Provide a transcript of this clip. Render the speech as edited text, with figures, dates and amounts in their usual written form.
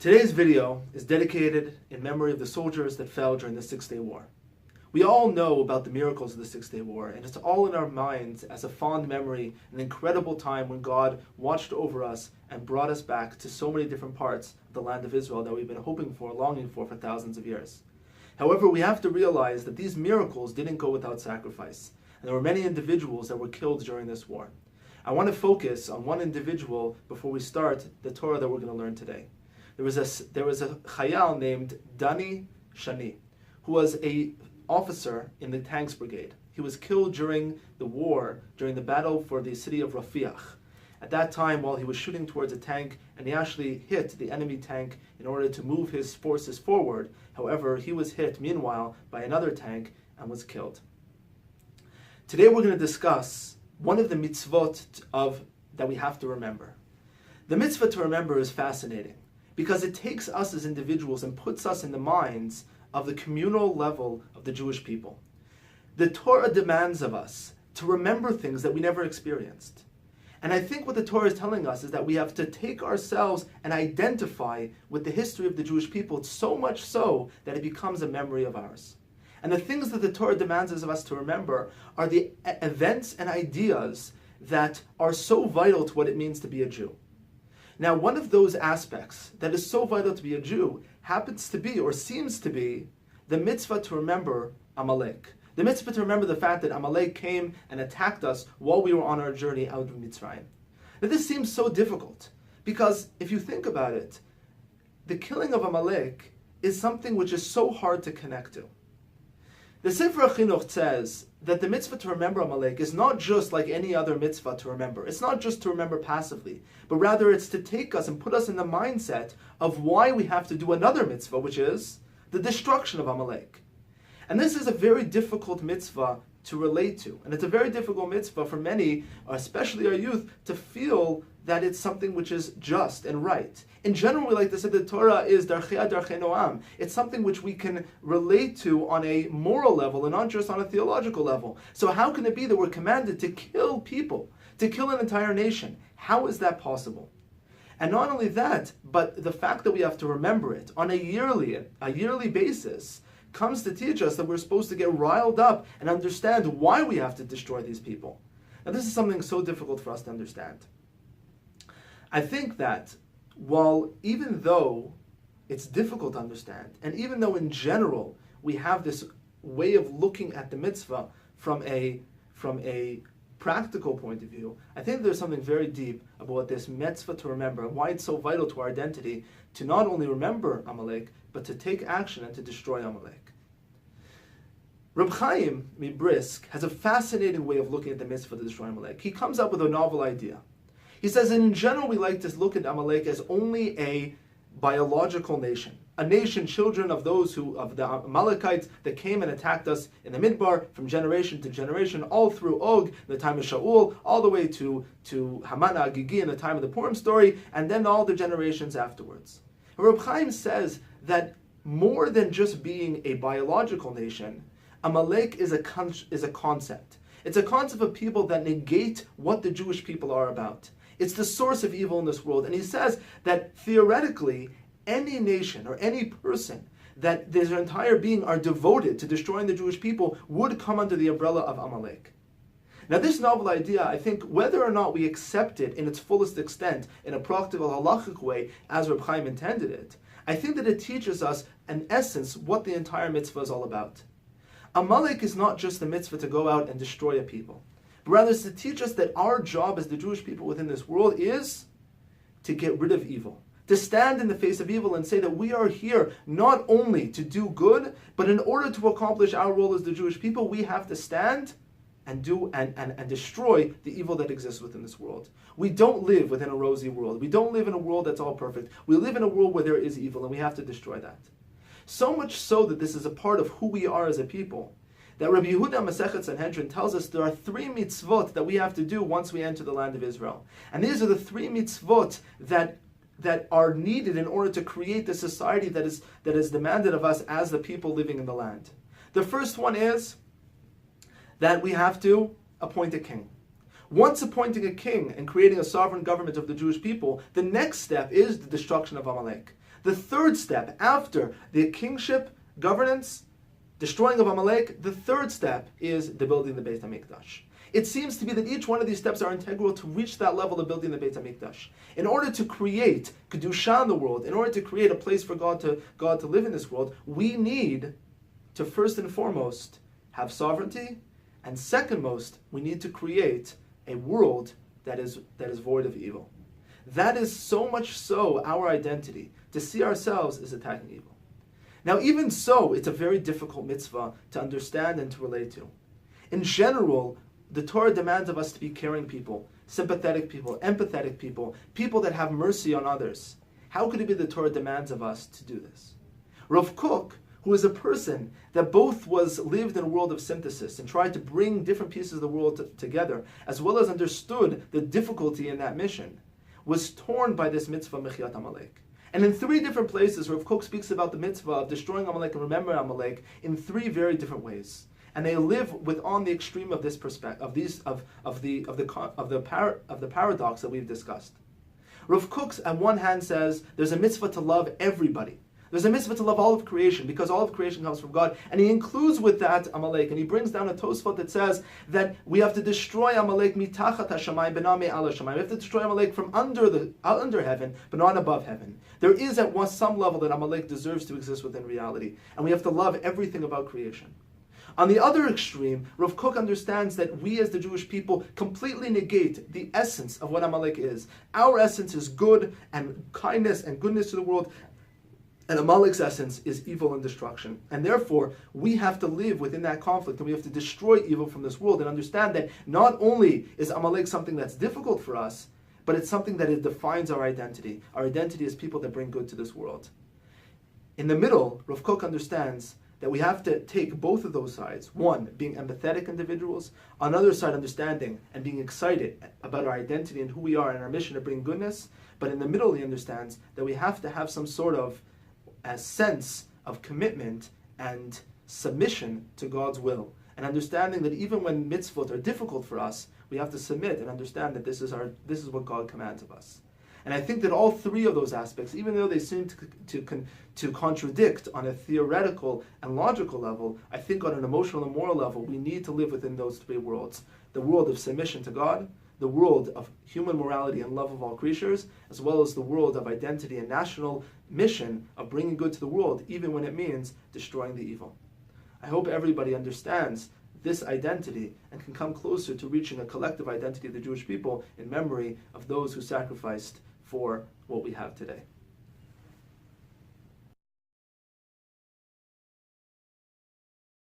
Today's video is dedicated in memory of the soldiers that fell during the Six-Day War. We all know about the miracles of the Six-Day War, and it's all in our minds as a fond memory, an incredible time when God watched over us and brought us back to so many different parts of the land of Israel that we've been hoping for, longing for thousands of years. However, we have to realize that these miracles didn't go without sacrifice, and there were many individuals that were killed during this war. I want to focus on one individual before we start the Torah that we're going to learn today. There was a chayal named Dani Shani, who was an officer in the tanks brigade. He was killed during the war, during the battle for the city of Rafiach. At that time, while he was shooting towards a tank, and he actually hit the enemy tank in order to move his forces forward. However, he was hit, meanwhile, by another tank and was killed. Today we're going to discuss one of the mitzvot that we have to remember. The mitzvah to remember is fascinating, because it takes us as individuals and puts us in the minds of the communal level of the Jewish people. The Torah demands of us to remember things that we never experienced. And I think what the Torah is telling us is that we have to take ourselves and identify with the history of the Jewish people, so much so that it becomes a memory of ours. And the things that the Torah demands of us to remember are the events and ideas that are so vital to what it means to be a Jew. Now, one of those aspects that is so vital to be a Jew happens to be, or seems to be, the mitzvah to remember Amalek. The mitzvah to remember the fact that Amalek came and attacked us while we were on our journey out of Mitzrayim. Now, this seems so difficult, because if you think about it, the killing of Amalek is something which is so hard to connect to. The Sefer HaChinuch says that the mitzvah to remember Amalek is not just like any other mitzvah to remember. It's not just to remember passively, but rather it's to take us and put us in the mindset of why we have to do another mitzvah, which is the destruction of Amalek. And this is a very difficult mitzvah to relate to. And it's a very difficult mitzvah for many, especially our youth, to feel that it's something which is just and right. In general, we like to say the Torah is darchei noam. It's something which we can relate to on a moral level and not just on a theological level. So how can it be that we're commanded to kill people, to kill an entire nation? How is that possible? And not only that, but the fact that we have to remember it on a yearly basis comes to teach us that we're supposed to get riled up and understand why we have to destroy these people. Now, this is something so difficult for us to understand. I think that even though it's difficult to understand, and even though in general we have this way of looking at the mitzvah from a practical point of view, I think there's something very deep about this mitzvah to remember, and why it's so vital to our identity to not only remember Amalek, but to take action and to destroy Amalek. Reb Chaim Mibrisk has a fascinating way of looking at the mitzvah to destroy Amalek. He comes up with a novel idea. He says, in general, we like to look at Amalek as only a biological nation. A nation, children of of the Amalekites that came and attacked us in the Midbar from generation to generation, all through Og, the time of Shaul, all the way to Haman Agigi in the time of the Purim story, and then all the generations afterwards. Reb Chaim says that more than just being a biological nation, Amalek is a concept. It's a concept of people that negate what the Jewish people are about. It's the source of evil in this world. And he says that theoretically, any nation or any person that their entire being are devoted to destroying the Jewish people would come under the umbrella of Amalek. Now, this novel idea, I think, whether or not we accept it in its fullest extent, in a practical halachic way, as Reb Chaim intended it, I think that it teaches us, in essence, what the entire mitzvah is all about. Amalek is not just the mitzvah to go out and destroy a people, but rather it's to teach us that our job as the Jewish people within this world is to get rid of evil, to stand in the face of evil and say that we are here not only to do good, but in order to accomplish our role as the Jewish people, we have to stand and destroy the evil that exists within this world. We don't live within a rosy world. We don't live in a world that's all perfect. We live in a world where there is evil, and we have to destroy that. So much so that this is a part of who we are as a people, that Rabbi Yehuda Masechet Sanhedrin tells us there are 3 mitzvot that we have to do once we enter the land of Israel. And these are the 3 mitzvot that are needed in order to create the society that is demanded of us as the people living in the land. The first one is that we have to appoint a king. Once appointing a king and creating a sovereign government of the Jewish people, the next step is the destruction of Amalek. The third step, after the kingship, governance, destroying of Amalek, the third step is the building the Beit HaMikdash. It seems to be that each one of these steps are integral to reach that level of building the Beit HaMikdash. In order to create Kedusha in the world, in order to create a place for God to live in this world, we need to first and foremost have sovereignty, and second most, we need to create a world that is void of evil. That is so much so our identity, to see ourselves as attacking evil. Now, even so, it's a very difficult mitzvah to understand and to relate to. In general, the Torah demands of us to be caring people, sympathetic people, empathetic people, people that have mercy on others. How could it be the Torah demands of us to do this? Rav Kook, who is a person that both lived in a world of synthesis and tried to bring different pieces of the world together, as well as understood the difficulty in that mission, was torn by this mitzvah Mechyat Amalek. And in 3 different places, Rav Kook speaks about the mitzvah of destroying Amalek and remembering Amalek in 3 very different ways. And they live on the extreme of this perspective, of the paradox that we've discussed. Rav Kook, on one hand, says there's a mitzvah to love everybody. There's a mitzvah to love all of creation, because all of creation comes from God. And he includes with that Amalek, and he brings down a Tosfot that says that we have to destroy Amalek mitachat hashamayim benami ala shamayim. We have to destroy Amalek from under heaven, but not above heaven. There is at some level that Amalek deserves to exist within reality, and we have to love everything about creation. On the other extreme, Rav Kook understands that we as the Jewish people completely negate the essence of what Amalek is. Our essence is good and kindness and goodness to the world, and Amalek's essence is evil and destruction. And therefore, we have to live within that conflict, and we have to destroy evil from this world and understand that not only is Amalek something that's difficult for us, but it's something that defines our identity. Our identity is people that bring good to this world. In the middle, Rav Kook understands that we have to take both of those sides. One, being empathetic individuals. On the other side, understanding and being excited about our identity and who we are and our mission to bring goodness. But in the middle, he understands that we have to have some sort of a sense of commitment and submission to God's will. And understanding that even when mitzvot are difficult for us, we have to submit and understand that this is what God commands of us. And I think that all 3 of those aspects, even though they seem to contradict on a theoretical and logical level, I think on an emotional and moral level, we need to live within those 3 worlds. The world of submission to God, the world of human morality and love of all creatures, as well as the world of identity and national mission of bringing good to the world, even when it means destroying the evil. I hope everybody understands this identity and can come closer to reaching a collective identity of the Jewish people in memory of those who sacrificed for what we have today.